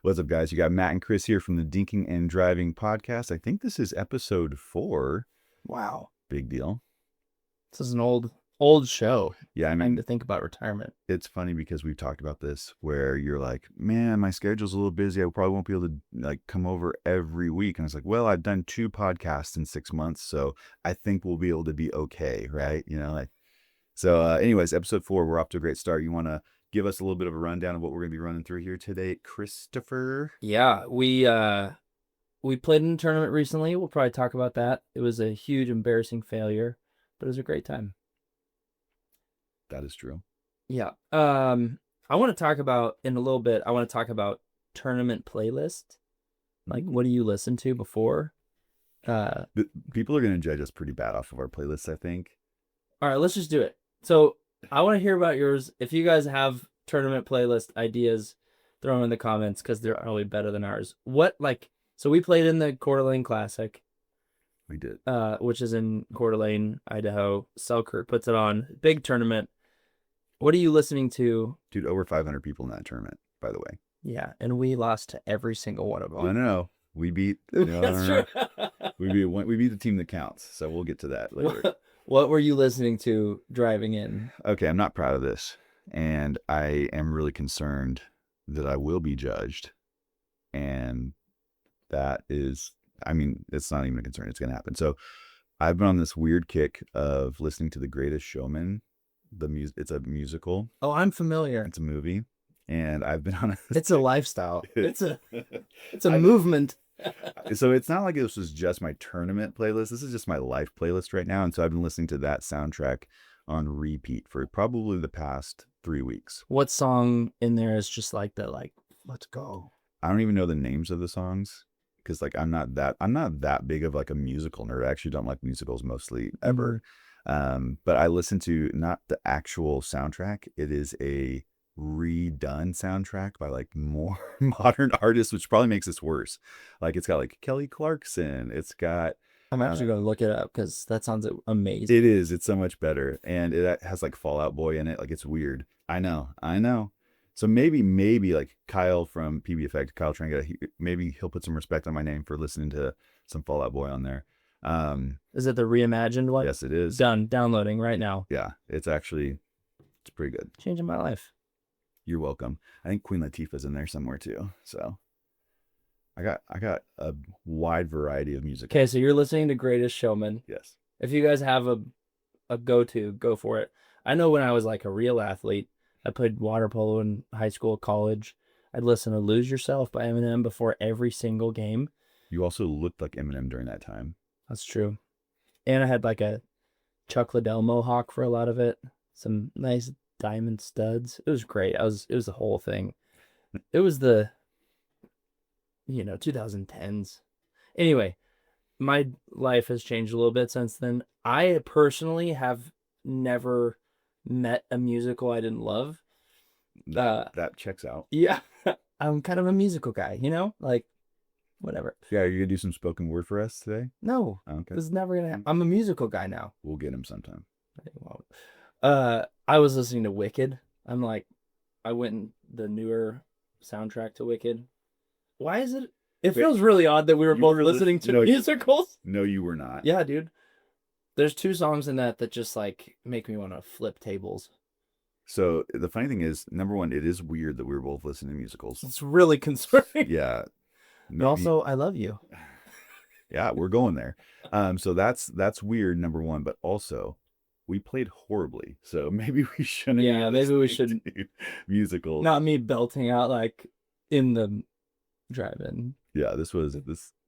What's up, guys? You got Matt and Chris here from the Dinking Driving Podcast. I think this is episode 4. Wow. Big deal. This is an old show. Yeah, I Time mean, to think about retirement. it's funny because we've talked about this where you're like, man, my schedule's a little busy. I probably won't be able to come over every week. And it's like, well, I've done 2 podcasts in 6 months, so I think we'll be able to be okay, right? Anyways, episode 4, we're off to a great start. You want to give us a little bit of a rundown of what we're going to be running through here today, Christopher? Yeah, we played in a tournament recently. We'll probably talk about that. It was a huge, embarrassing failure, but it was a great time. That is true. Yeah. I want to talk about, in a little bit, tournament playlist. Like, what do you listen to before? People are going to judge us pretty bad off of our playlists, I think. All right, let's just do it. So I want to hear about yours. If you guys have tournament playlist ideas, throw them in the comments because they're probably better than ours. So we played in the Coeur d'Alene Classic. We did. Which is in Coeur d'Alene, Idaho. Selkirk puts it on. Big tournament. What are you listening to? Dude, over 500 people in that tournament, by the way. Yeah, and we lost to every single one of them. I know. We beat. That's true. we beat the team that counts. So we'll get to that later. What were you listening to driving in? Okay, I'm not proud of this, and I am really concerned that I will be judged, and that is, I mean, it's not even a concern. It's going to happen. So I've been on this weird kick of listening to The Greatest Showman. It's a musical. Oh, I'm familiar. It's a movie, and I've been on It's a lifestyle. It's a movement. So it's not like this was just my tournament playlist. This is just my life playlist right now. And so I've been listening to that soundtrack on repeat for probably the past 3 weeks. What song in there is just like let's go? I don't even know the names of the songs because I'm not that big of like a musical nerd. I actually don't like musicals mostly ever. But I listen to not the actual soundtrack. It is a redone soundtrack by like more modern artists, which probably makes this worse. Like it's got like Kelly Clarkson. It's got. I'm actually going to look it up because that sounds amazing. It is. It's so much better, and it has like Fall Out Boy in it. Like it's weird. I know. So maybe like Kyle from PB Effect, Kyle Tranga, maybe he'll put some respect on my name for listening to some Fall Out Boy on there. Is it the reimagined one? Yes, it is. Done. Downloading right now. Yeah, it's pretty good. Changing my life. You're welcome. I think Queen Latifah's in there somewhere too. So I got a wide variety of music. Okay, so you're listening to Greatest Showman. Yes. If you guys have a go-to, go for it. I know when I was like a real athlete, I played water polo in high school, college. I'd listen to Lose Yourself by Eminem before every single game. You also looked like Eminem during that time. That's true. And I had like a Chuck Liddell mohawk for a lot of it. Some nice diamond studs. It was great. It was the whole thing. It was the 2010s. Anyway, my life has changed a little bit since then. I personally have never met a musical I didn't love. That checks out. Yeah. I'm kind of a musical guy, like whatever. Yeah, are you gonna do some spoken word for us today? No. Okay. This is never gonna happen. I'm a musical guy now. We'll get him sometime. I was listening to Wicked. I went in the newer soundtrack to Wicked. Why is it? It feels really odd that we were both listening to musicals. No, you were not. Yeah, dude. There's 2 songs in that just like make me want to flip tables. So the funny thing is, number one, it is weird that we were both listening to musicals. It's really concerning. Yeah. But also, I love you. Yeah, we're going there. So that's weird, number one. But also, we played horribly. So maybe we shouldn't. Yeah, maybe we should. Musicals. Not me belting out like in the drive-in. Yeah, this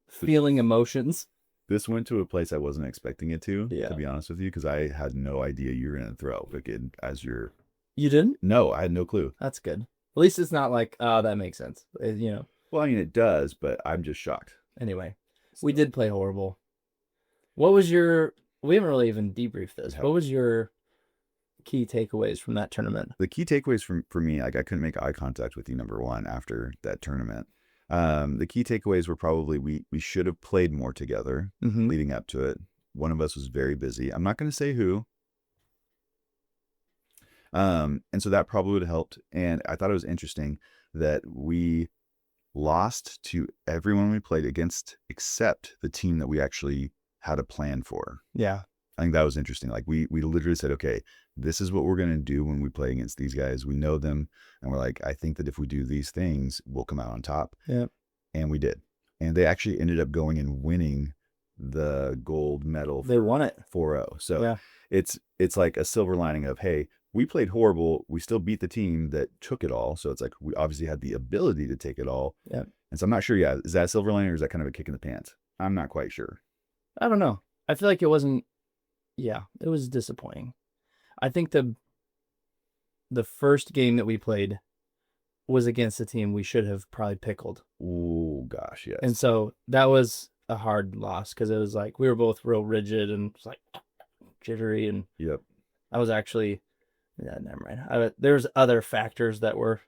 feeling emotions. This went to a place I wasn't expecting it to. Yeah. To be honest with you, because I had no idea you were gonna throw out Wicked as your. You didn't? No, I had no clue. That's good. At least it's not like, oh, that makes sense. Well, I mean, it does, but I'm just shocked. Anyway, we did play horrible. What was we haven't really even debriefed this. What was your key takeaways from that tournament? The key takeaways for me, like I couldn't make eye contact with you, number one, after that tournament. The key takeaways were probably we should have played more together leading up to it. One of us was very busy. I'm not going to say who. And so that probably would have helped. And I thought it was interesting that we lost to everyone we played against except the team that we actually had a plan for. Yeah. I think that was interesting. Like we literally said, okay, this is what we're going to do when we play against these guys. We know them. And we're like, I think that if we do these things, we'll come out on top. Yeah. And we did. And they actually ended up going and winning the gold medal. They won it 4-0. So it's like a silver lining of, hey, we played horrible. We still beat the team that took it all. So it's like, we obviously had the ability to take it all. Yeah. And so I'm not sure. Yeah. Is that a silver lining or is that kind of a kick in the pants? I'm not quite sure. I don't know. I feel like it wasn't. Yeah, it was disappointing. I think the first game that we played was against a team we should have probably pickled. Oh gosh, yes. And so that was a hard loss because it was like we were both real rigid and just like jittery. And yep. I was actually, yeah, never mind. There's other factors that were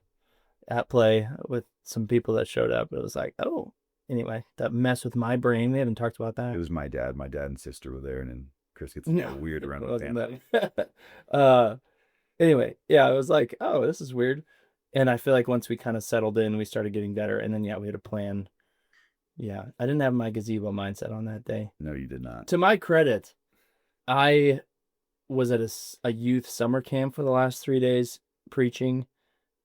at play with some people that showed up. It was like, oh, anyway, that messed with my brain. We haven't talked about that. It was my dad. My dad and sister were there, and then Chris gets weird around the family. Anyway, yeah, I was like, oh, this is weird. And I feel like once we kind of settled in, we started getting better. And then, yeah, we had a plan. Yeah, I didn't have my gazebo mindset on that day. No, you did not. To my credit, I was at a youth summer camp for the last 3 days preaching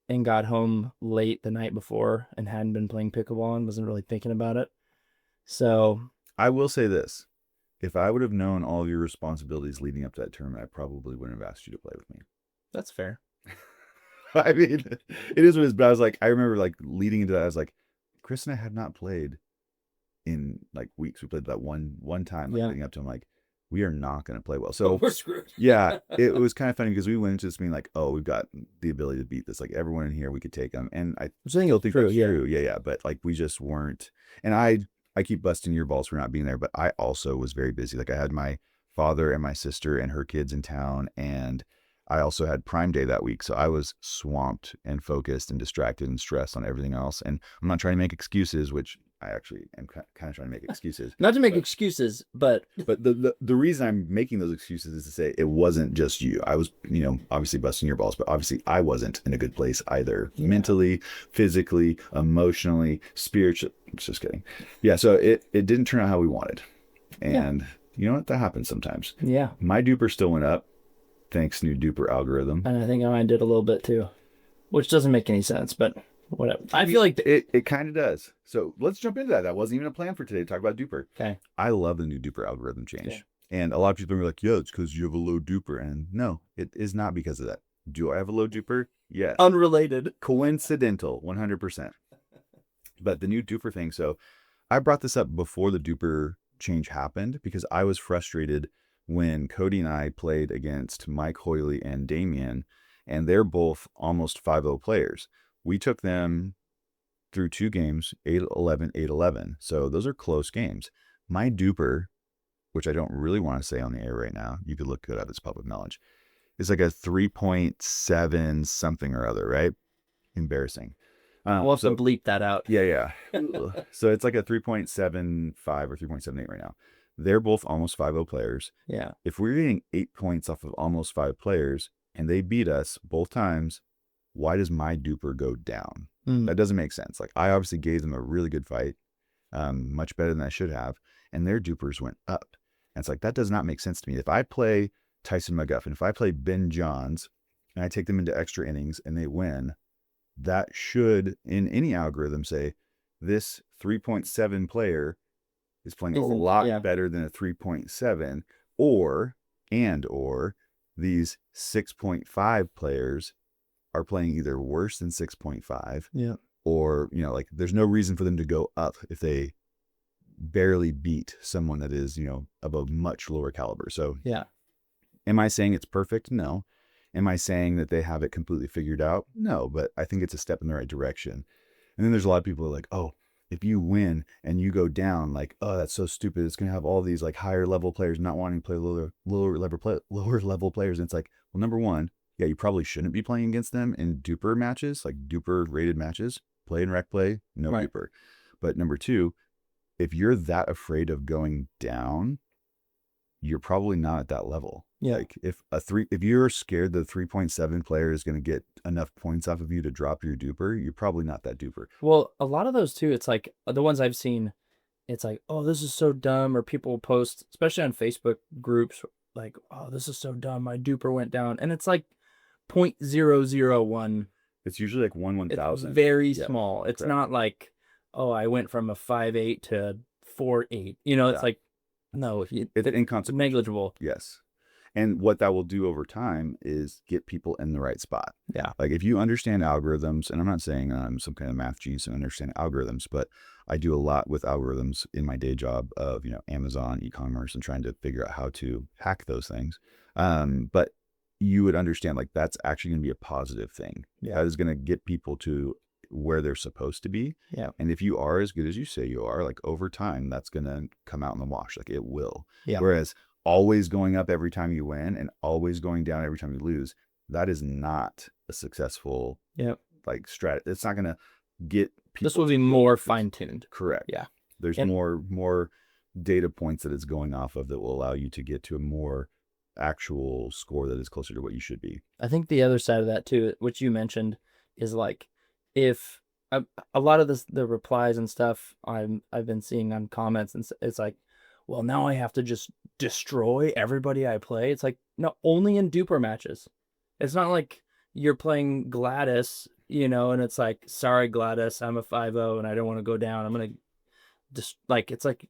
and got home late the night before and hadn't been playing pickleball and wasn't really thinking about it. So I will say this. If I would have known all of your responsibilities leading up to that tournament, I probably wouldn't have asked you to play with me. That's fair. I mean, it is what it is. But I was like, I remember like leading into that, I was like, Chris and I had not played in like weeks. We played that one time, like leading up to him, like, we are not going to play well. So we're screwed. Yeah, it was kind of funny because we went into this being like, oh, we've got the ability to beat this. Like everyone in here, we could take them. And I still think that's true. Yeah. But like we just weren't. And I keep busting your balls for not being there, but I also was very busy. Like I had my father and my sister and her kids in town, and I also had Prime Day that week. So I was swamped and focused and distracted and stressed on everything else. And I'm not trying to make excuses, which I actually am kind of trying to make excuses. Not to make excuses, but the reason I'm making those excuses is to say it wasn't just you. I was, obviously busting your balls, but obviously I wasn't in a good place either. Yeah. Mentally, physically, emotionally, spiritually. Just kidding. Yeah. So it didn't turn out how we wanted. And you know what? That happens sometimes. Yeah. My DUPR still went up. Thanks, new DUPR algorithm. And I think mine did a little bit too, which doesn't make any sense, but whatever. I feel like it kind of does. So let's jump into that. That wasn't even a plan for today to talk about DUPR. Okay. I love the new DUPR algorithm change. Okay. And a lot of people are like, yeah, it's because you have a low DUPR. And no, it is not because of that. Do I have a low DUPR? Yes. Unrelated. Coincidental, 100%. But the new DUPR thing. So I brought this up before the DUPR change happened because I was frustrated when Cody and I played against Mike Hoyley and Damien, and they're both almost 5-0 players. We took them through 2 games, 8-11, 8-11. So those are close games. My DUPR, which I don't really want to say on the air right now, you could look it up, it's public knowledge, is like a 3.7 something or other, right? Embarrassing. We'll have to bleep that out. Yeah. So it's like a 3.75 or 3.78 right now. They're both almost 5-0 players. Yeah. If we're getting 8 points off of almost 5 players and they beat us both times, why does my DUPR go down? That doesn't make sense. Like I obviously gave them a really good fight, much better than I should have, and their DUPRs went up. And it's like, that does not make sense to me. If I play Tyson McGuffin, if I play Ben Johns and I take them into extra innings and they win, that should, in any algorithm, say this 3.7 player is playing a lot better than a 3.7, or these 6.5 players are playing either worse than 6.5, or, like there's no reason for them to go up if they barely beat someone that is, of a much lower caliber. So am I saying it's perfect? No. Am I saying that they have it completely figured out? No, but I think it's a step in the right direction. And then there's a lot of people who are like, oh, if you win and you go down, like, oh, that's so stupid. It's going to have all these like higher level players not wanting to play lower level players. And it's like, well, number one, yeah, you probably shouldn't be playing against them in DUPR matches, like DUPR rated matches. Play and rec play, no DUPR. But number two, if you're that afraid of going down, you're probably not at that level. Yeah. Like if you're scared the 3.7 player is going to get enough points off of you to drop your duper, you're probably not that duper. Well, a lot of those too, it's like the ones I've seen, it's like, oh, this is so dumb, or people post, especially on Facebook groups, like, oh, this is so dumb, my duper went down, and it's like 0.001. It's usually like 1/1000. It's very Yeah, small. It's correct. not like, oh, I went from a 5.8 to a 4.8. You know, it's Yeah. like, no, It's it's inconsequential. negligible. Yes. And what that will do over time is get people in the right spot. Yeah. Like if you understand algorithms, and I'm not saying I'm some kind of math genius and understand algorithms, but I do a lot with algorithms in my day job of, Amazon, e-commerce, and trying to figure out how to hack those things. But you would understand like that's actually going to be a positive thing. Yeah. That is going to get people to where they're supposed to be. Yeah. And if you are as good as you say you are, like over time, that's going to come out in the wash. Like it will. Yeah. Whereas always going up every time you win and always going down every time you lose, that is not a successful like strategy. It's not going to get people. This will be more fine-tuned. Correct. Yeah. There's more data points that it's going off of that will allow you to get to a more actual score that is closer to what you should be. I think the other side of that too, which you mentioned, is like if a lot of the replies and stuff I've been seeing on comments, and it's like, well, now I have to just destroy everybody I play. It's like, no, only in duper matches. It's not like you're playing Gladys, and it's like, sorry, Gladys, I'm a 5-0 and I don't want to go down. I'm going to just it's like,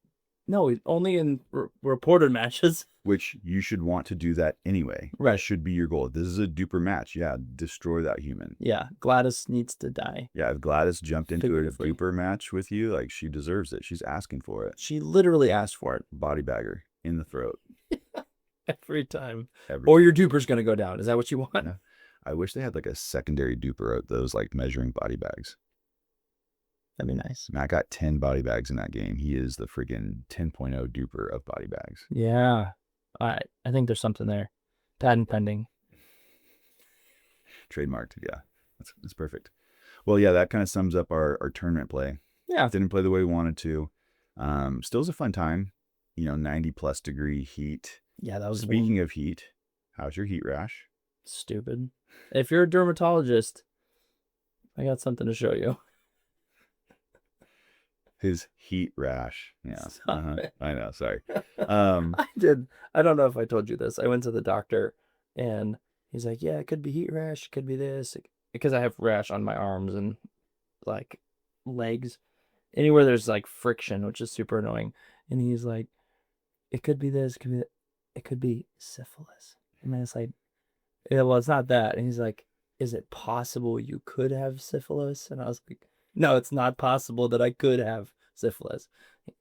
no, only in reported matches. Which you should want to do that anyway. Right. That should be your goal. If this is a duper match, yeah, destroy that human. Yeah, Gladys needs to die. Yeah, if Gladys jumped into a duper match with you, like she deserves it. She's asking for it. She literally asked for it. Body bagger in the throat. Every time. Every or your duper's going to go down. Is that what you want? Yeah. I wish they had like a secondary duper out those like measuring body bags. That'd be nice. Matt got 10 body bags in that game. He is the freaking 10.0 duper of body bags. Yeah. I think there's something there. Patent pending. Trademarked. Yeah. That's perfect. Well, yeah, that kind of sums up our tournament play. Yeah. Didn't play the way we wanted to. Still was a fun time. 90 plus degree heat. Yeah, that was Speaking of heat, how's your heat rash? Stupid. If you're a dermatologist, I got something to show you. His heat rash. Yeah. I know. Sorry. I did. I don't know if I told you this. I went to the doctor and he's like, yeah, it could be heat rash. It could be this. Because I have rash on my arms and like legs. Anywhere there's like friction, which is super annoying. And he's like, it could be this. It could be syphilis. And then it's like, yeah, well, it's not that. And he's like, is it possible you could have syphilis? And I was like, no, it's not possible that I could have syphilis.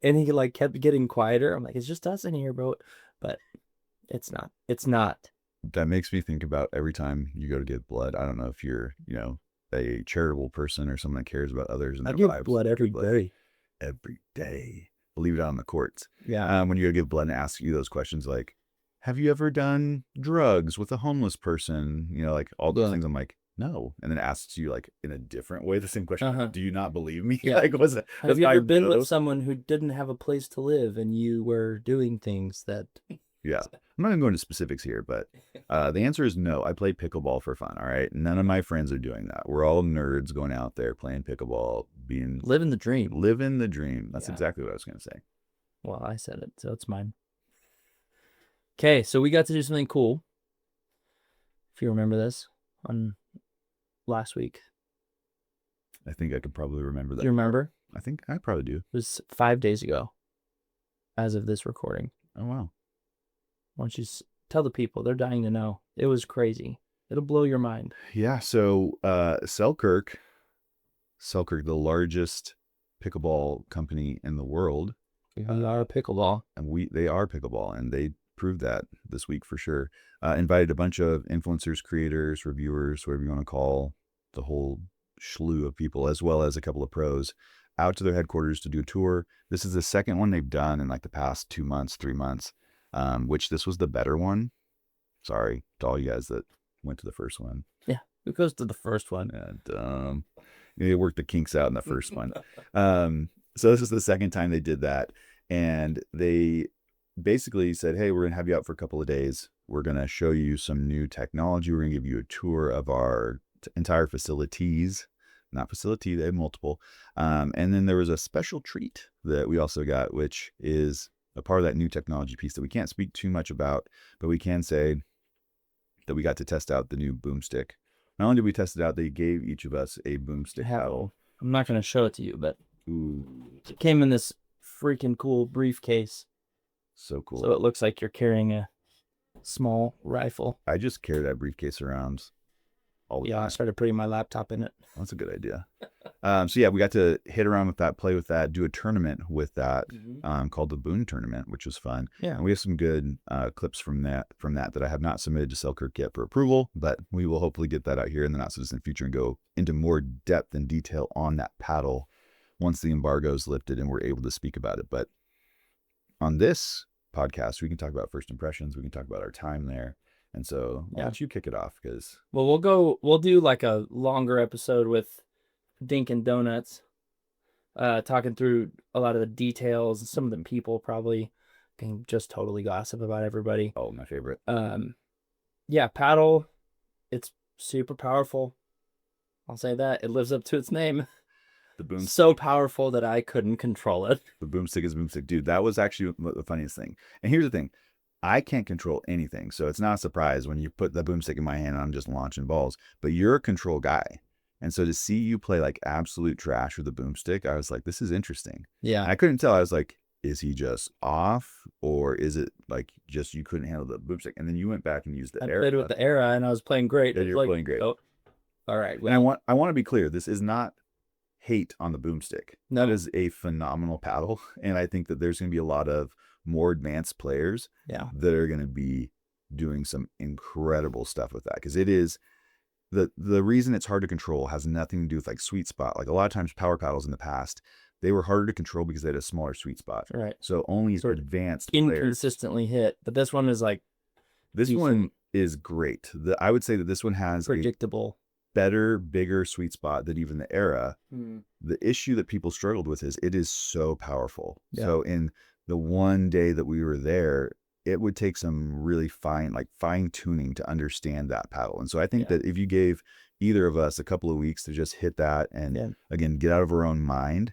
And he like kept getting quieter. I'm like, it's just us in here, bro. But it's not. It's not. That makes me think about every time you go to get blood. I don't know if you're, a charitable person or someone that cares about others and I their give lives. blood every day. Every day. Leave it out in the courts. Yeah. When you go give blood and ask you those questions like, have you ever done drugs with a homeless person? Like all those things. I'm like, no. And then asks you like in a different way the same question. Do you not believe me? Yeah. Like, what's it? Have you ever been with someone who didn't have a place to live and you were doing things that... Yeah. I'm not going to go into specifics here, but the answer is no. I play pickleball for fun, all right? None of my friends are doing that. We're all nerds going out there playing pickleball, living the dream. Living the dream. That's exactly what I was going to say. Well, I said it, so it's mine. Okay, so we got to do something cool. If you remember this, on last week. I think I could probably remember that. Do you remember? I think I probably do. It was 5 days ago, as of this recording. Oh, wow. Why don't you tell the people? They're dying to know. It was crazy. It'll blow your mind. Yeah, so Selkirk, the largest pickleball company in the world. We are pickleball. And they are pickleball, and they proved that this week for sure. Invited a bunch of influencers, creators, reviewers, whatever you want to call the whole slew of people, as well as a couple of pros, out to their headquarters to do a tour. This is the second one they've done in like the past 2 months, 3 months, which this was the better one. Sorry to all you guys that went to the first one. Yeah, who goes to the first one? And they worked the kinks out in the first one. So this is the second time they did that, and they basically said, hey, we're gonna have you out for a couple of days. We're going to show you some new technology. We're going to give you a tour of our entire facilities, not facility, they have multiple. And then there was a special treat that we also got, which is a part of that new technology piece that we can't speak too much about, but we can say that we got to test out the new BoomStik. Not only did we test it out, they gave each of us a BoomStik paddle. I'm not going to show it to you, but Ooh, it came in this freaking cool briefcase. so cool. So it looks like you're carrying a small rifle. I just carry that briefcase around all the time. I started putting my laptop in it. That's a good idea. So yeah, we got to hit around with that, play with that, do a tournament with that called the Boon Tournament, which was fun. Yeah. And we have some good clips from that I have not submitted to Selkirk yet for approval, but we will hopefully get that out here in the not so distant future and go into more depth and detail on that paddle once the embargo is lifted and we're able to speak about it. But on this podcast, we can talk about first impressions. We can talk about our time there. And so I'll let you kick it off because... Well, we'll do like a longer episode with Dinking Donuts, talking through a lot of the details. Some of the people probably can just totally gossip about everybody. Oh, my favorite. Yeah, paddle, it's super powerful. I'll say that. It lives up to its name. The BoomStik. So powerful that I couldn't control it. The BoomStik is BoomStik. Dude, that was actually the funniest thing. And here's the thing. I can't control anything. So it's not a surprise when you put the BoomStik in my hand and I'm just launching balls. But you're a control guy. And so to see you play like absolute trash with the BoomStik, I was like, this is interesting. Yeah. And I couldn't tell. I was like, is he just off? Or is it like just you couldn't handle the BoomStik? And then you went back and used the Aireo. I played with the Aireo and I was playing great. Yeah, you're playing great. Oh, all right. And I want to be clear. This is not hate on the BoomStik. No. That is a phenomenal paddle. And I think that there's going to be a lot of more advanced players that are going to be doing some incredible stuff with that, because it is the reason it's hard to control has nothing to do with like sweet spot. Like a lot of times power paddles in the past, they were harder to control because they had a smaller sweet spot. Right. So only sort advanced of players inconsistently hit, but this one is like this one is great. I would say that this one has predictable, better, bigger sweet spot than even the Aireo. The issue that people struggled with is it is so powerful. So in the one day that we were there, it would take some really fine tuning to understand that paddle. And so I think that if you gave either of us a couple of weeks to just hit that and again, get out of our own mind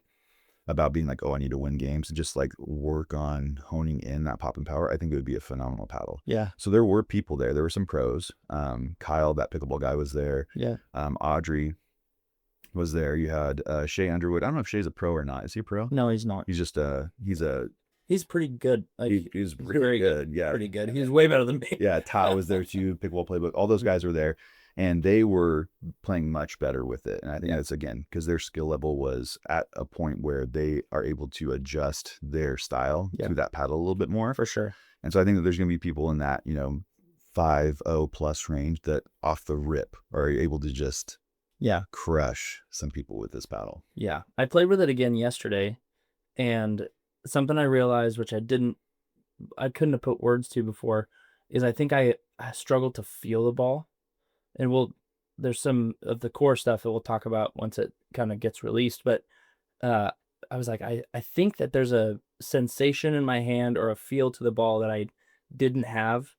about being like, oh, I need to win games, and just like work on honing in that pop and power, I think it would be a phenomenal paddle. Yeah. So there were people there. There were some pros. Kyle, that pickleball guy, was there. Yeah. Audrey was there. You had Shay Underwood. I don't know if Shay's a pro or not. Is he a pro? No, he's not. He's just he's pretty good. Like, he's very good. Yeah. Pretty good. He's way better than me. Yeah. Ty was there too. Pickleball Playbook. All those guys were there. And they were playing much better with it. And I think that's, again, because their skill level was at a point where they are able to adjust their style to that paddle a little bit more. For sure. And so I think that there's going to be people in that, 5.0 plus range that off the rip are able to just crush some people with this paddle. Yeah. I played with it again yesterday, and something I realized, which I couldn't have put words to before, is I think I struggled to feel the ball. And there's some of the core stuff that we'll talk about once it kind of gets released. But I was like, I think that there's a sensation in my hand or a feel to the ball that I didn't have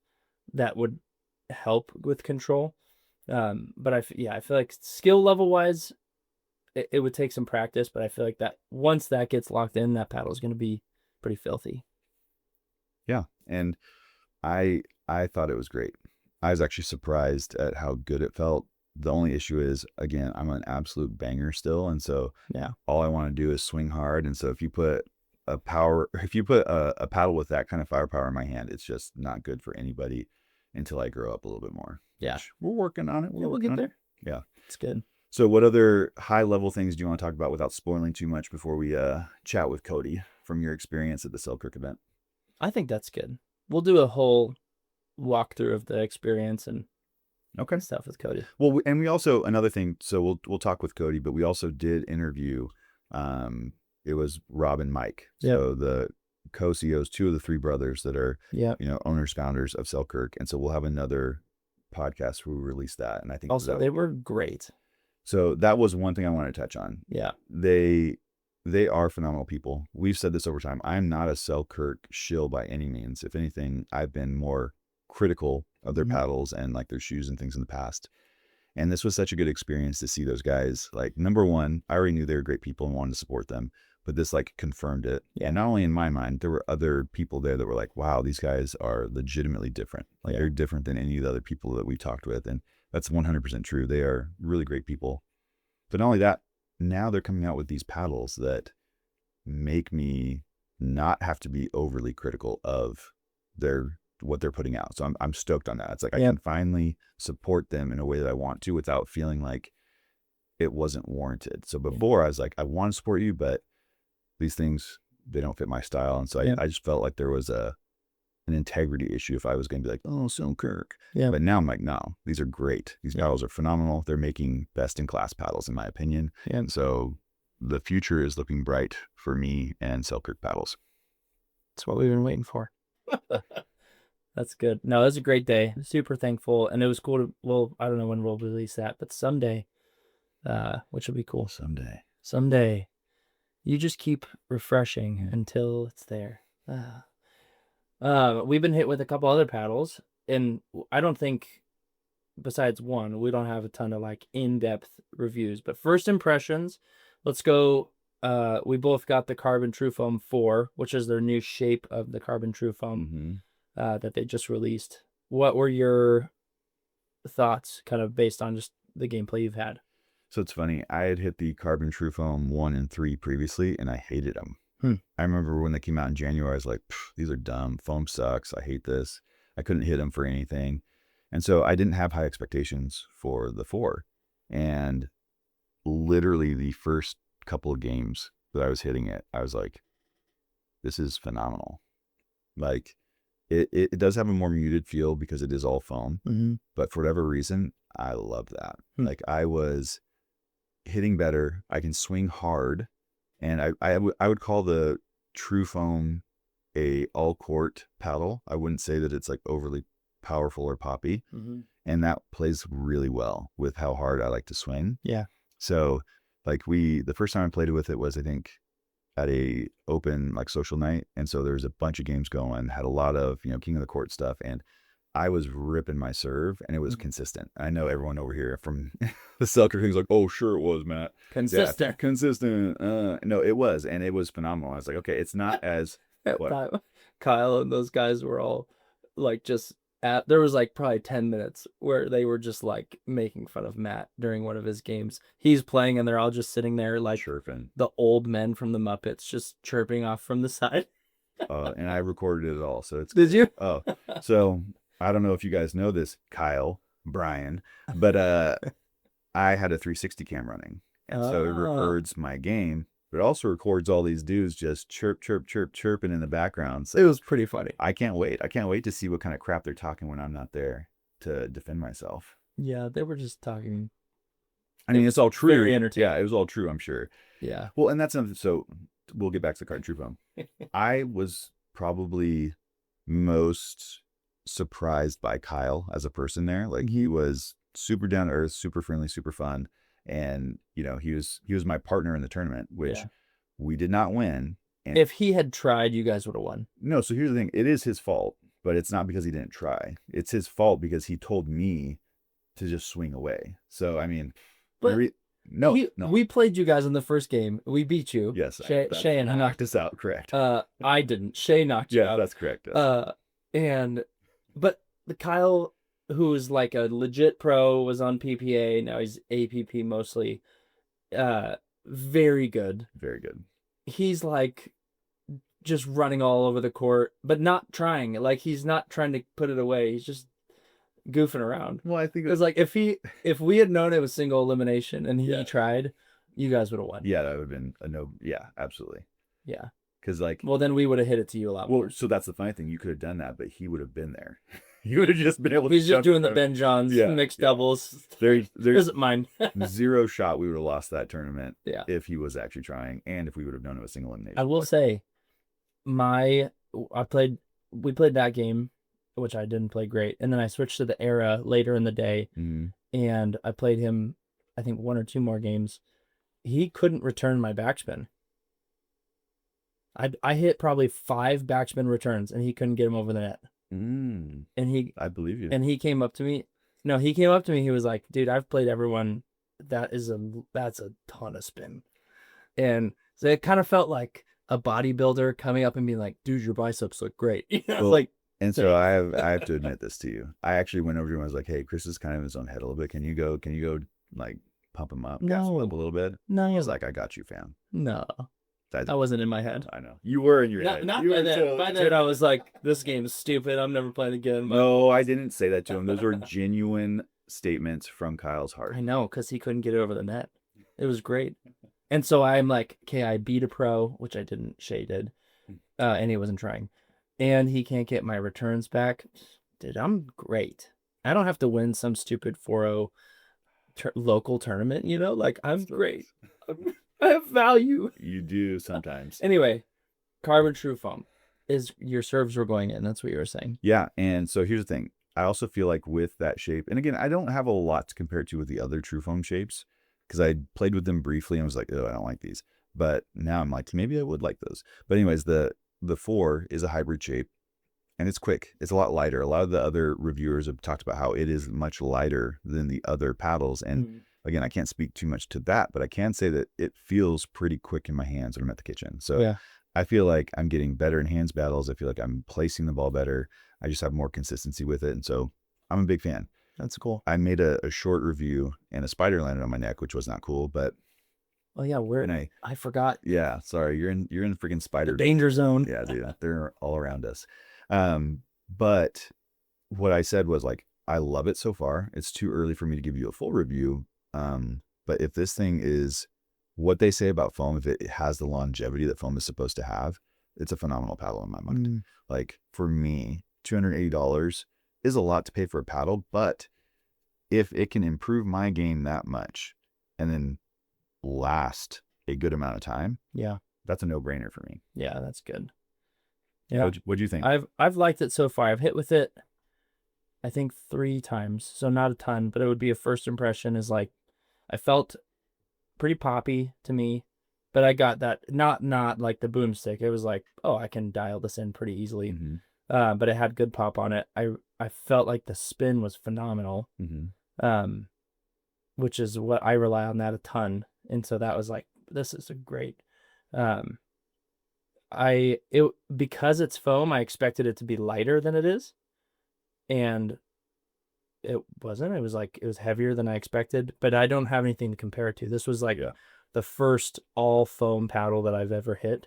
that would help with control. But I feel like skill level wise, it would take some practice. But I feel like that once that gets locked in, that paddle is going to be pretty filthy. Yeah. And I thought it was great. I was actually surprised at how good it felt. The only issue is, again, I'm an absolute banger still. And so all I want to do is swing hard. And so if you put a paddle with that kind of firepower in my hand, it's just not good for anybody until I grow up a little bit more. Yeah. We're working on it. We'll get there. Yeah. It's good. So what other high level things do you want to talk about without spoiling too much before we chat with Cody from your experience at the Selkirk event? I think that's good. We'll do a whole walkthrough of the experience and stuff with Cody. Well, and we also, another thing, so we'll talk with Cody, but we also did interview, it was Rob and Mike. So the co-CEOs, two of the three brothers that are, owners, founders of Selkirk. And so we'll have another podcast where we release that. And I think also they were great. So that was one thing I wanted to touch on. Yeah. They are phenomenal people. We've said this over time. I'm not a Selkirk shill by any means. If anything, I've been more critical their paddles and like their shoes and things in the past. And this was such a good experience to see those guys. Like, number one, I already knew they were great people and wanted to support them, but this like confirmed it. And not only in my mind, there were other people there that were like, wow, these guys are legitimately different. Like they're different than any of the other people that we've talked with. And that's 100% true. They are really great people. But not only that, now they're coming out with these paddles that make me not have to be overly critical of what they're putting out. So I'm stoked on that. It's like I can finally support them in a way that I want to without feeling like it wasn't warranted. So before I was like, I want to support you, but these things, they don't fit my style. And so I just felt like there was an integrity issue if I was going to be like, oh, Selkirk. But now I'm like, no, these are great. These paddles are phenomenal. They're making best in class paddles in my opinion. And so the future is looking bright for me and Selkirk paddles. That's what we've been waiting for. That's good. No, it was a great day. Super thankful. And it was cool to, well, I don't know when we'll release that, but someday, which will be cool. Someday. You just keep refreshing until it's there. We've been hit with a couple other paddles, and I don't think, besides one, we don't have a ton of like in-depth reviews. But first impressions, let's go. We both got the Carbon TruFoam 4, which is their new shape of the Carbon TruFoam that they just released. What were your thoughts, kind of based on just the gameplay you've had? So it's funny. I had hit the Carbon TruFoam 1 and 3 previously, and I hated them. I remember when they came out in January, I was like, these are dumb. Foam sucks. I hate this. I couldn't hit them for anything. And so I didn't have high expectations for the 4. And literally the first couple of games that I was hitting it, I was like, this is phenomenal. Like, it does have a more muted feel because it is all foam. But for whatever reason, I love that. Like, I was hitting better. I can swing hard. And I would call the TruFoam a all-court paddle. I wouldn't say that it's like overly powerful or poppy. And that plays really well with how hard I like to swing. So like the first time I played with it was, I think, at a open like social night. And so there was a bunch of games going, had a lot of, King of the Court stuff. And I was ripping my serve and it was consistent. I know everyone over here from the Selkirk thing's like, oh, sure it was, Matt. Consistent. Yeah, consistent. No, it was. And it was phenomenal. I was like, okay, it's not as... Kyle and those guys were all like there was like probably 10 minutes where they were just like making fun of Matt during one of his games. He's playing and they're all just sitting there like chirping. The old men from the Muppets just chirping off from the side. And I recorded it all. So it's... Did you? Oh, so... I don't know if you guys know this, Kyle, Brian, but I had a 360 cam running. And so it records my game, but it also records all these dudes just chirping in the background. So it was pretty funny. I can't wait. I can't wait to see what kind of crap they're talking when I'm not there to defend myself. Yeah, they were just talking. I mean, it's all true. Very entertaining. Yeah, it was all true, I'm sure. Yeah. Well, and that's something. So we'll get back to the Carbon TruFoam. I was probably most surprised by Kyle as a person there. Like, he was super down to earth, super friendly, super fun. And, he was my partner in the tournament, which we did not win. And if he had tried, you guys would have won. No. So here's the thing. It is his fault, but it's not because he didn't try. It's his fault because he told me to just swing away. So, I mean, no. We played you guys in the first game. We beat you. Yes. Shay and I knocked us out. Correct. I didn't. Shay knocked you out. Yeah, that's correct. But the Kyle, who is like a legit pro, was on PPA. Now he's APP mostly. Very good. Very good. He's like just running all over the court, but not trying. Like, he's not trying to put it away. He's just goofing around. Well, I think it was like if we had known it was single elimination and he tried, you guys would have won. Yeah, that would have been a no. Yeah, absolutely. Yeah. Because well, then we would have hit it to you a lot more. So that's the funny thing. You could have done that, but he would have been there. You would have just been able to. He's just doing the Ben Johns mixed doubles. There's mine. Zero shot we would have lost that tournament. Yeah. If he was actually trying, and if we would have known it was single elimination. I will say, we played that game, which I didn't play great, and then I switched to the Aireo later in the day, and I played him, I think 1 or 2 more games. He couldn't return my backspin. I hit probably 5 backspin returns, and he couldn't get him over the net. Mm, And I believe you. he came up to me. No, he came up to me. He was like, dude, I've played everyone. That's a ton of spin. And so it kind of felt like a bodybuilder coming up and being like, dude, your biceps look great. Well, Like, and so thanks. I have to admit this to you. I actually went over to him and was like, hey, Chris is kind of in his own head a little bit. Can you go like pump him up, gas him up a little bit? No. He was like, I got you, fam. No. I wasn't in my head. I know. You were in your head. Not You by were then. totally- By then, I was like, this game is stupid. I'm never playing again. No, I didn't say that to him. Those were genuine statements from Kyle's heart. I know, because he couldn't get it over the net. It was great. And so I'm like, okay, I beat a pro, which I didn't. Shay did. And he wasn't trying. And he can't get my returns back. Dude, I'm great. I don't have to win some stupid 4-0 local tournament, you know? Like, I'm great. I have value. You do sometimes. Anyway, Carbon TruFoam is your serves were going in. That's what you were saying. Yeah. And so here's the thing. I also feel like with that shape, and again, I don't have a lot to compare it to with the other TruFoam shapes because I played with them briefly and was like, oh, I don't like these. But now I'm like, maybe I would like those. But anyways, the 4 is a hybrid shape and it's quick. It's a lot lighter. A lot of the other reviewers have talked about how it is much lighter than the other paddles. And again, I can't speak too much to that, but I can say that it feels pretty quick in my hands when I'm at the kitchen. So yeah. I feel like I'm getting better in hands battles. I feel like I'm placing the ball better. I just have more consistency with it. And so I'm a big fan. That's cool. I made a short review and a spider landed on my neck, which was not cool, but oh yeah, I forgot. Yeah, sorry. You're in freaking spider danger zone. Yeah, dude. They're all around us. But what I said was like, I love it so far. It's too early for me to give you a full review. But if this thing is what they say about foam, if it has the longevity that foam is supposed to have, it's a phenomenal paddle in my mind. Like for me, $280 is a lot to pay for a paddle, but if it can improve my game that much and then last a good amount of time, yeah, that's a no-brainer for me. Yeah, that's good. Yeah. What'd you think? I've liked it so far. I've hit with it, I think 3 times, so not a ton, but it would be a first impression is like, I felt pretty poppy to me, but I got that, not like the BoomStik. It was like, oh, I can dial this in pretty easily. But it had good pop on it. I felt like the spin was phenomenal, which is what I rely on that a ton. And so that was like, this is a great, because it's foam, I expected it to be lighter than it is. And it wasn't. It was heavier than I expected, but I don't have anything to compare it to. This was like the first all foam paddle that I've ever hit.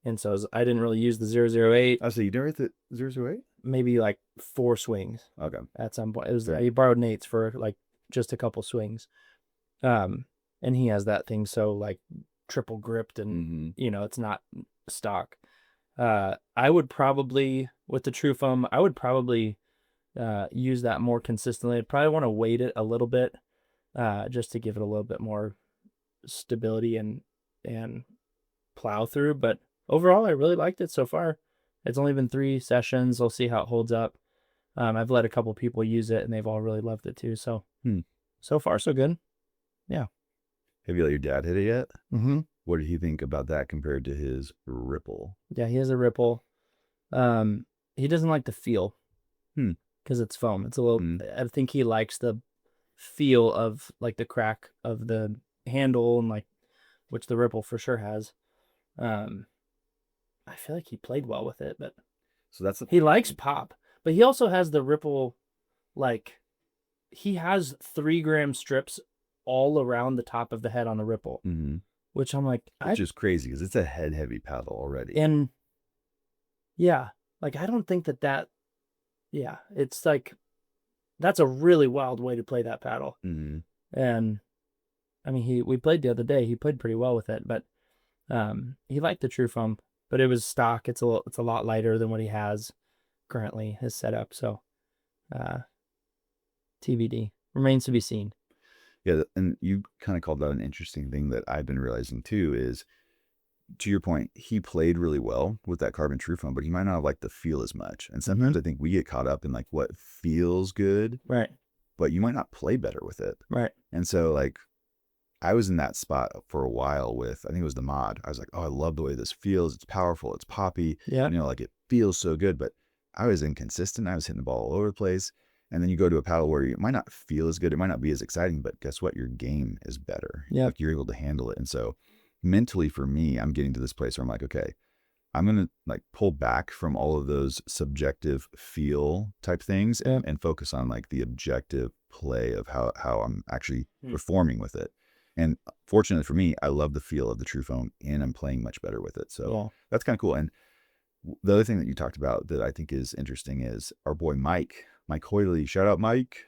And so I didn't really use the 008. Oh, so you never hit the 008? Maybe like 4 swings. Okay. At some point. It was I borrowed Nate's for like just a couple swings. And he has that thing so like triple gripped and it's not stock. I would probably with the TruFoam, I would probably use that more consistently. I'd probably want to weight it a little bit just to give it a little bit more stability and plow through, but overall I really liked it so far. It's only been 3 sessions. We'll see how it holds up. I've let a couple people use it and they've all really loved it too, so so far so good. Yeah. Have you let your dad hit it yet? What did he think about that compared to his Ripple? Yeah, he has a Ripple. He doesn't like the feel because it's foam. It's a little I think he likes the feel of like the crack of the handle and like which the Ripple for sure has. I feel like he played well with it, but so he likes pop, but he also has the Ripple, like he has 3-gram strips all around the top of the head on the Ripple, which I'm like, which is crazy because it's a head heavy paddle already. And yeah, like I don't think that it's like that's a really wild way to play that paddle. And I mean, we played the other day. He played pretty well with it, but he liked the TruFoam, but it was stock. It's a lot lighter than what he has currently, his setup. So TBD, remains to be seen. Yeah, and you kind of called out an interesting thing that I've been realizing too is, to your point, he played really well with that Carbon TruFoam, but he might not have liked the feel as much. And sometimes I think we get caught up in like what feels good, right? But you might not play better with it, right? And so like, I was in that spot for a while with, I think it was the mod. I was like, oh, I love the way this feels. It's powerful. It's poppy. Yeah. Like it feels so good, but I was inconsistent. I was hitting the ball all over the place. And then you go to a paddle where it might not feel as good. It might not be as exciting, but guess what? Your game is better. Yeah. Like you're able to handle it. And so mentally for me, I'm getting to this place where I'm like, okay, I'm going to like pull back from all of those subjective feel type things and focus on like the objective play of how I'm actually performing with it. And fortunately for me, I love the feel of the TruFoam and I'm playing much better with it. So that's kind of cool. And the other thing that you talked about that I think is interesting is our boy Mike Hoyley. Shout out Mike.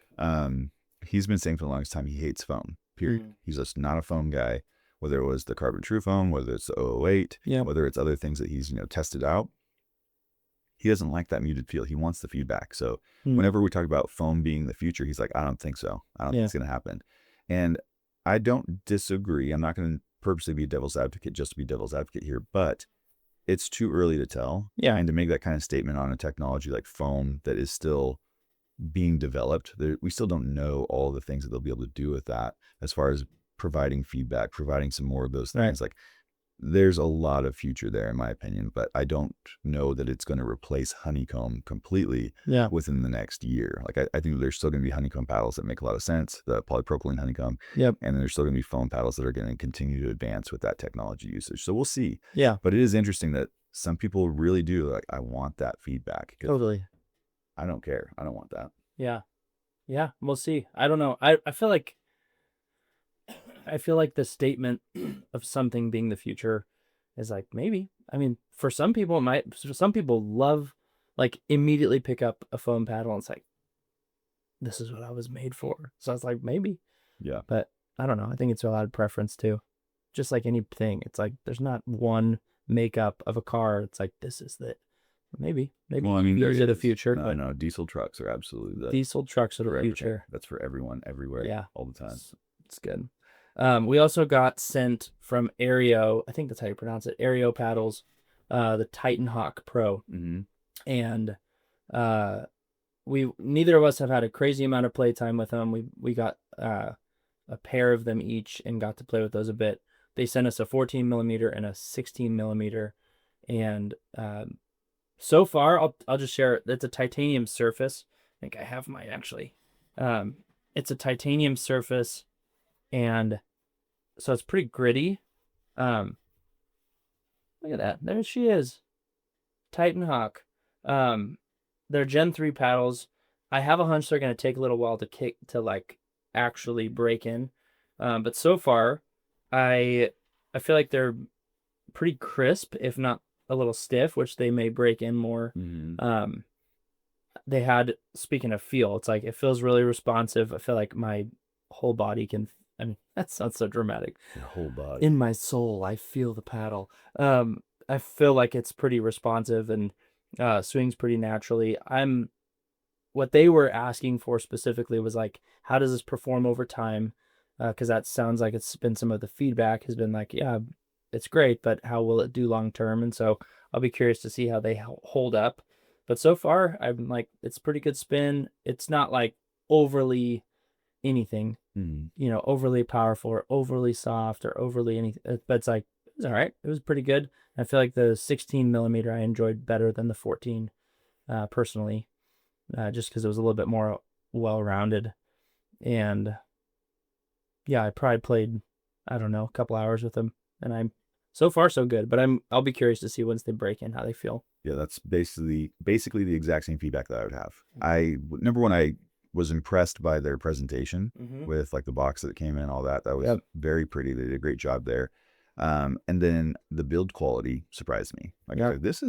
He's been saying for the longest time he hates foam, period. He's just not a foam guy, whether it was the Carbon TruFoam, whether it's the 008, whether it's other things that he's tested out. He doesn't like that muted feel. He wants the feedback. So whenever we talk about foam being the future, he's like, I don't think so. I don't think it's going to happen. And I don't disagree. I'm not going to purposely be devil's advocate just to be devil's advocate here, but it's too early to tell. Yeah. And to make that kind of statement on a technology like foam that is still being developed, we still don't know all the things that they'll be able to do with that as far as providing feedback, providing some more of those things. Like there's a lot of future there in my opinion, but I don't know that it's going to replace Honeycomb completely within the next year. Like I think there's still going to be Honeycomb paddles that make a lot of sense, the polypropylene Honeycomb. And then there's still going to be foam paddles that are going to continue to advance with that technology usage. So we'll see. Yeah. But it is interesting that some people really do like, I want that feedback. Totally. I don't care. I don't want that. Yeah. Yeah. We'll see. I don't know. I feel like the statement of something being the future is like, maybe. I mean, for some people it might. Some people love, like, immediately pick up a foam paddle and it's like, this is what I was made for. So it's like, maybe. Yeah. But I don't know. I think it's a lot of preference too. Just like anything. It's like, there's not one makeup of a car. It's like, this is the, maybe. Well, I mean, these are the future. No, no, diesel trucks are absolutely the diesel trucks are the future. That's for everyone, everywhere, all the time. It's good. We also got sent from Aireo, I think that's how you pronounce it, Aireo paddles, the Titan Hawk Pro. And neither of us have had a crazy amount of playtime with them. We got a pair of them each and got to play with those a bit. They sent us a 14 millimeter and a 16 millimeter. And so far, I'll just share it. It's a titanium surface. I think I have mine actually. It's a titanium surface. And so it's pretty gritty. Look at that. There she is. Titan Hawk. They're Gen 3 paddles. I have a hunch they're going to take a little while to like actually break in. But so far, I feel like they're pretty crisp, if not a little stiff, which they may break in more. They had, speaking of feel, it's like, it feels really responsive. I feel like my whole body can, I mean, that sounds so dramatic. Your whole body. In my soul, I feel the paddle. I feel like it's pretty responsive and swings pretty naturally. What they were asking for specifically was like, how does this perform over time? Because that sounds like it's been some of the feedback has been like, yeah, it's great, but how will it do long term? And so I'll be curious to see how they hold up. But so far, I'm like, it's pretty good spin. It's not like overly anything, overly powerful or overly soft or overly anything. But it's like, it's all right. It was pretty good. I feel like the 16 millimeter I enjoyed better than the 14 personally, just because it was a little bit more well-rounded. And yeah, I probably played, I don't know, a couple hours with them, and I'm so far so good. But I'll be curious to see once they break in how they feel. Yeah, that's basically the exact same feedback that I would have. Number one, I was impressed by their presentation with like the box that came in, all that. That was very pretty. They did a great job there. And then the build quality surprised me. Like this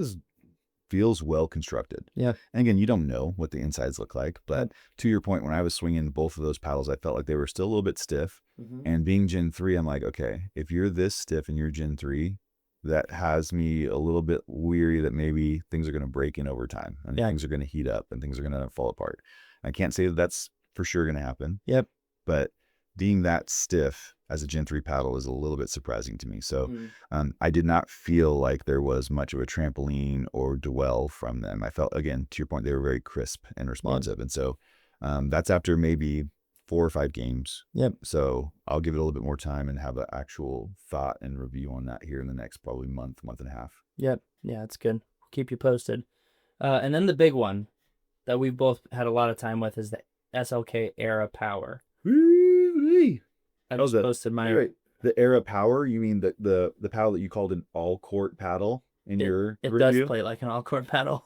feels well constructed. Yeah. And again, you don't know what the insides look like, but to your point, when I was swinging both of those paddles, I felt like they were still a little bit stiff. And being Gen 3, I'm like, okay, if you're this stiff and you're Gen 3, that has me a little bit weary that maybe things are going to break in over time and things are going to heat up and things are going to fall apart. I can't say that that's for sure going to happen. Yep. But being that stiff as a Gen 3 paddle is a little bit surprising to me. So I did not feel like there was much of a trampoline or dwell from them. I felt, again, to your point, they were very crisp and responsive. And so that's after maybe 4 or 5 games. Yep. So I'll give it a little bit more time and have an actual thought and review on that here in the next probably month and a half. Yep. Yeah, it's good. Keep you posted. And then the big one that we both had a lot of time with is the SLK Era Power. Woo-wee. I Oh, just posted my. wait. The Aireo Power? You mean the paddle that you called an all-court paddle in your It review? does play like an all-court paddle.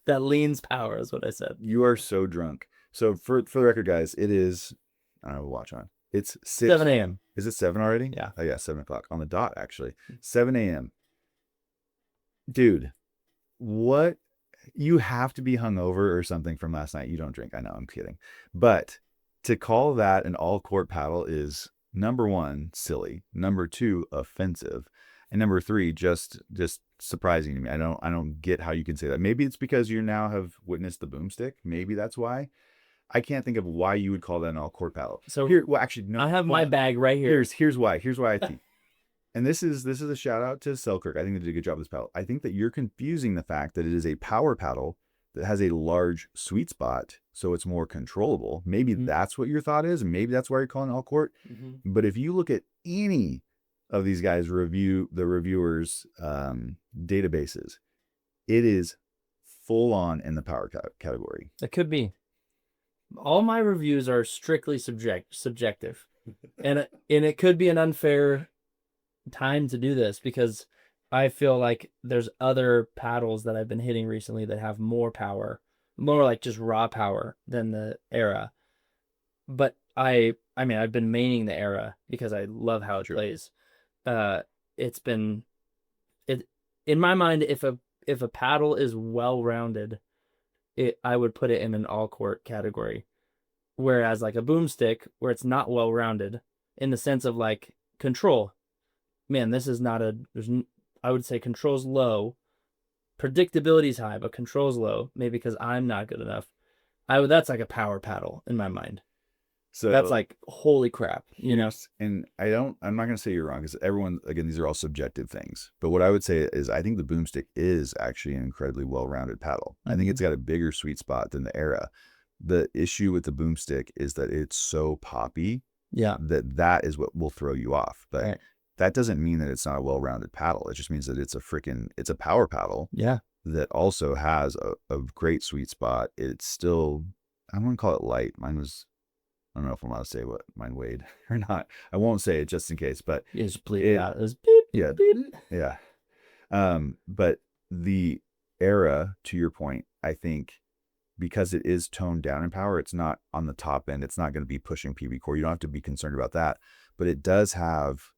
That leans power is what I said. You are so drunk. So for the record, guys, it is. I don't have a watch on. It's 7 a.m. Is it 7 already? Yeah. Oh yeah, 7 o'clock on the dot. Actually, 7 a.m. Dude, what? You have to be hungover or something from last night. You don't drink. I know. I'm kidding. But to call that an all-court paddle is, number one, silly. Number two, offensive. And number three, just surprising to me. I don't get how you can say that. Maybe it's because you now have witnessed the BoomStik. Maybe that's why. I can't think of why you would call that an all-court paddle. So here, well, actually, no. I have my bag right here. Here's why. Here's why I think. And this is a shout out to Selkirk. I think they did a good job with this paddle. I think that you're confusing the fact that it is a power paddle that has a large sweet spot, so it's more controllable. Maybe that's what your thought is, and maybe that's why you're calling it all court. But if you look at any of these guys reviewers databases, it is full on in the power category. It could be. All my reviews are strictly subjective, and it could be an unfair time to do this because I feel like there's other paddles that I've been hitting recently that have more power, more like just raw power than the Era. But I mean, I've been maining the Era because I love how it plays. It's been in my mind, if a paddle is well-rounded, I would put it in an all-court category. Whereas like a BoomStik, where it's not well-rounded in the sense of like control, man, this is not I would say control's low, predictability's high, but control's low, maybe because I'm not good enough. That's like a power paddle in my mind. So that's like, holy crap, you know? And I'm not going to say you're wrong because everyone, again, these are all subjective things. But what I would say is I think the BoomStik is actually an incredibly well-rounded paddle. I think it's got a bigger sweet spot than the Era. The issue with the BoomStik is that it's so poppy that is what will throw you off. But that doesn't mean that it's not a well-rounded paddle. It just means that it's a power paddle. Yeah. That also has a great sweet spot. It's still, I'm going to call it light. I don't know if I'm allowed to say what mine weighed or not. I won't say it just in case, but you just bleep it out. It was beep, yeah, beep. Yeah. But the Era, to your point, I think because it is toned down in power, it's not on the top end. It's not going to be pushing PB core. You don't have to be concerned about that, but it does have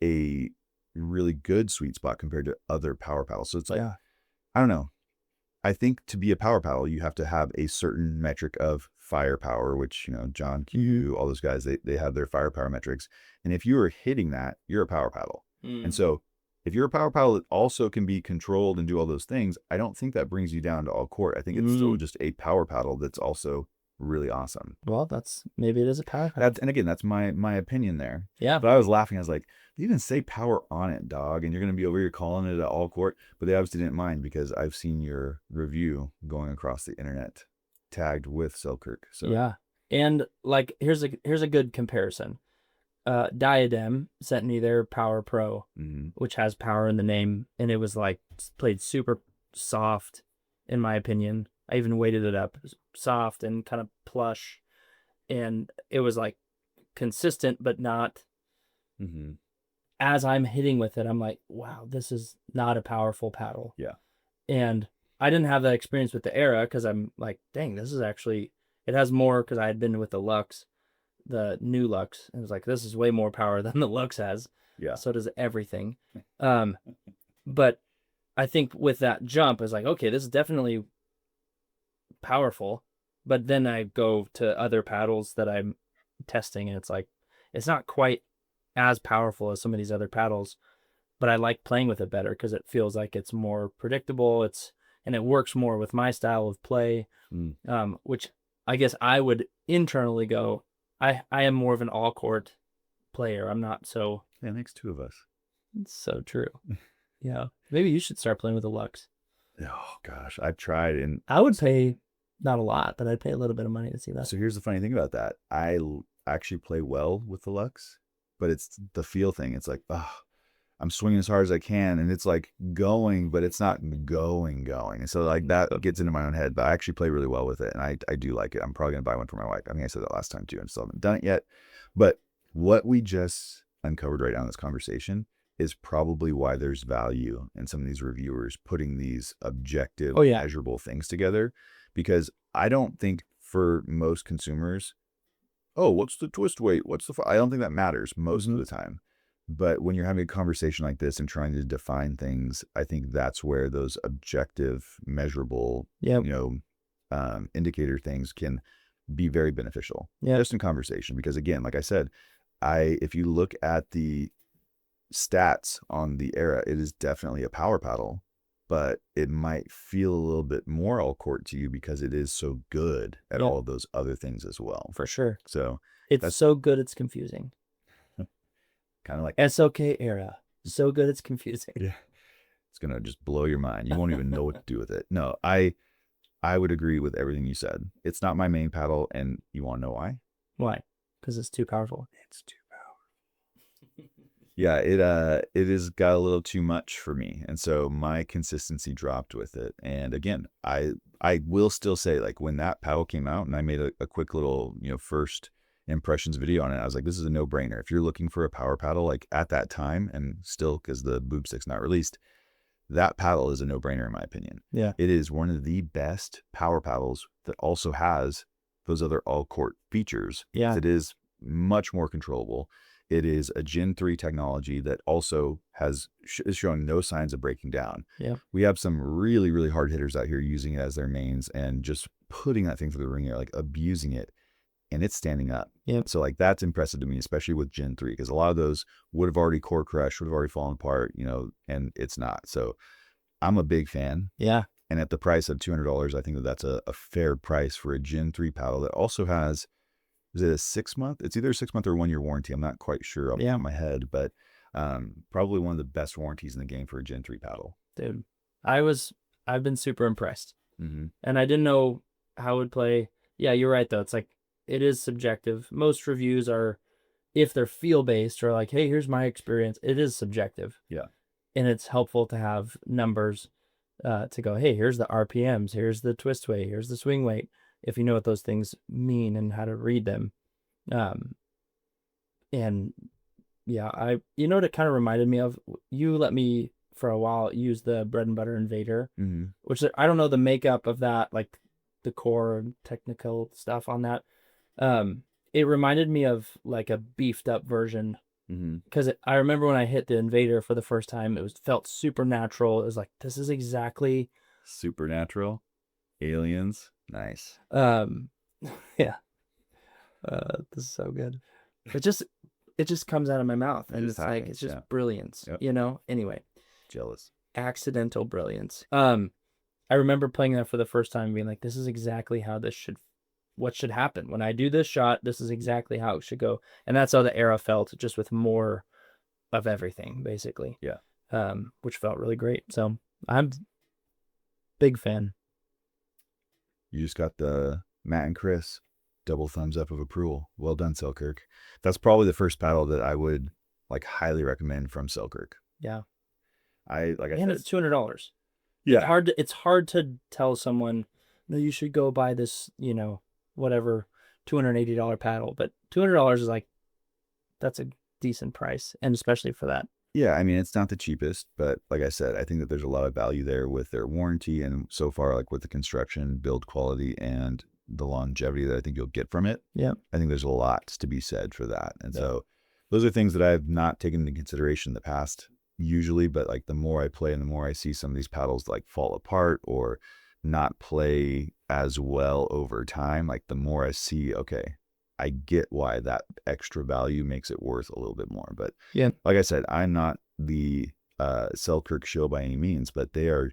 a really good sweet spot compared to other power paddles. So it's like, I don't know. I think to be a power paddle, you have to have a certain metric of firepower, which, John Q, all those guys, they have their firepower metrics. And if you are hitting that, you're a power paddle. And so if you're a power paddle that also can be controlled and do all those things, I don't think that brings you down to all court. I think it's still just a power paddle that's also really awesome. Well, maybe it is a power paddle. And again, that's my opinion there. Yeah. But I was laughing. I was like, they even say power on it, dog. And you're going to be over here calling it an all court. But they obviously didn't mind because I've seen your review going across the internet tagged with Selkirk. So yeah. And like, here's a good comparison. Diadem sent me their Power Pro, which has power in the name. And it was like played super soft, in my opinion. I even weighted it up. It was soft and kind of plush. And it was like consistent, but not. As I'm hitting with it, I'm like, wow, this is not a powerful paddle. Yeah. And I didn't have that experience with the Era because I'm like, dang, this is actually, it has more because I had been with the Lux, the new Lux. And it was like, this is way more power than the Lux has. Yeah. So does everything. But I think with that jump, it's like, okay, this is definitely powerful. But then I go to other paddles that I'm testing and it's like, it's not quite as powerful as some of these other paddles, but I like playing with it better because it feels like it's more predictable. And it works more with my style of play, which I guess I would internally go, I am more of an all court player. I'm not so. Yeah, it makes two of us. It's so true. Yeah. Maybe you should start playing with the Lux. Oh gosh, I've tried and I would pay not a lot, but I'd pay a little bit of money to see that. So here's the funny thing about that. I actually play well with the Lux, but it's the feel thing. It's like, I'm swinging as hard as I can, and it's like going, but it's not going. And so like that gets into my own head, but I actually play really well with it, and I do like it. I'm probably gonna buy one for my wife. I think I said that last time too, and still haven't done it yet. But what we just uncovered right now in this conversation is probably why there's value in some of these reviewers putting these objective, measurable things together, because I don't think for most consumers, oh, what's the twist weight? I don't think that matters most of the time. But when you're having a conversation like this and trying to define things, I think that's where those objective, measurable, indicator things can be very beneficial just in conversation. Because again, like I said, if you look at the stats on the Aireo, it is definitely a power paddle, but it might feel a little bit more all court to you because it is so good at all of those other things as well. For sure. So it's so good it's confusing. Kind of like SLK Aireo. So good it's confusing. Yeah. It's gonna just blow your mind. You won't even know what to do with it. No, I would agree with everything you said. It's not my main paddle, and you want to know why? Why? Because it's too powerful. It's too powerful. Yeah, it has got a little too much for me, and so my consistency dropped with it. And again, I will still say, like, when that paddle came out, and I made a quick little first impressions video on it, I was like, this is a no-brainer. If you're looking for a power paddle, like at that time, and still because the BoomStik's not released, that paddle is a no-brainer in my opinion. Yeah, it is one of the best power paddles that also has those other all-court features. Yeah, it is much more controllable. It is a Gen 3 technology that also is showing no signs of breaking down. Yeah, we have some really, really hard hitters out here using it as their mains and just putting that thing through the ringer, like abusing it, and it's standing up. Yeah. So like that's impressive to me, especially with Gen 3, because a lot of those would have already core crushed, would have already fallen apart, and it's not. So I'm a big fan. Yeah. And at the price of $200, I think that's a fair price for a Gen 3 paddle that also has, is it a 6-month? It's either a 6-month or 1-year warranty. I'm not quite sure off the top of my head, but probably one of the best warranties in the game for a Gen 3 paddle. Dude, I've been super impressed. Mm-hmm. And I didn't know how it would play. Yeah, you're right though. It's like, it is subjective. Most reviews are, if they're feel-based or like, hey, here's my experience, it is subjective. Yeah. And it's helpful to have numbers to go, hey, here's the RPMs, here's the twist weight, here's the swing weight, if you know what those things mean and how to read them. And yeah, you know what it kind of reminded me of? You let me, for a while, use the Bread and Butter Invader, which I don't know the makeup of that, like the core and technical stuff on that. It reminded me of like a beefed up version, because I remember when I hit the Invader for the first time, it felt supernatural. It was like, this is exactly supernatural, aliens, nice. Yeah, this is so good. It just comes out of my mouth, and it's like, it's just brilliance. Anyway, jealous, accidental brilliance. I remember playing that for the first time, being like, this is exactly how what should happen when I do this shot. This is exactly how it should go. And that's how the Aireo felt, just with more of everything, basically. Yeah. Which felt really great. So I'm big fan. You just got the Matt and Chris double thumbs up of approval. Well done, Selkirk. That's probably the first paddle that I would like highly recommend from Selkirk. Yeah. And it's $200. Yeah. It's hard to tell someone, no, you should go buy this, whatever $280 paddle, but $200 is like, that's a decent price, and especially for that. Yeah, I mean, it's not the cheapest, but like I said, I think that there's a lot of value there with their warranty, and so far, like with the construction, build quality, and the longevity that I think you'll get from it. Yeah, I think there's a lot to be said for that. And so those are things that I've not taken into consideration in the past usually, but like the more I play and the more I see some of these paddles like fall apart or not play as well over time, like the more I see, okay, I get why that extra value makes it worth a little bit more. But yeah, like I said, I'm not the Selkirk show by any means, but they are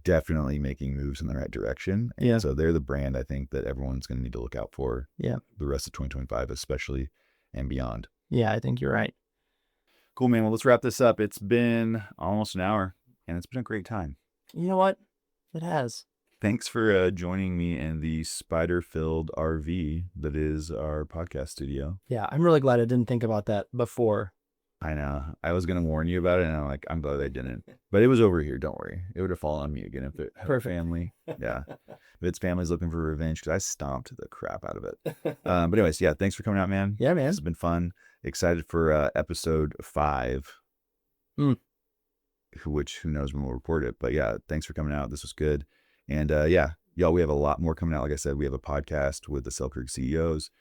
definitely making moves in the right direction. And yeah. So they're the brand I think that everyone's going to need to look out for. Yeah. The rest of 2025, especially, and beyond. Yeah, I think you're right. Cool, man. Well, let's wrap this up. It's been almost an hour, and it's been a great time. You know what? It has. Thanks for joining me in the spider-filled RV that is our podcast studio. Yeah, I'm really glad I didn't think about that before I know. I was gonna warn you about it, and I'm like, I'm glad I didn't. But it was over here. Don't worry. It would have fallen on me again if it had Perfect. family. Yeah, if its family's looking for revenge, because I stomped the crap out of it. But anyways, yeah. Thanks for coming out, man. Yeah, man. This has been fun. Excited for episode 5. Which who knows when we'll record it. But yeah, thanks for coming out. This was good. And yeah, y'all, we have a lot more coming out. Like I said, we have a podcast with the Selkirk CEOs.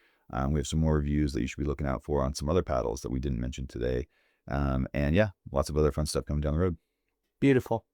We have some more reviews that you should be looking out for on some other paddles that we didn't mention today. And yeah, lots of other fun stuff coming down the road. Beautiful.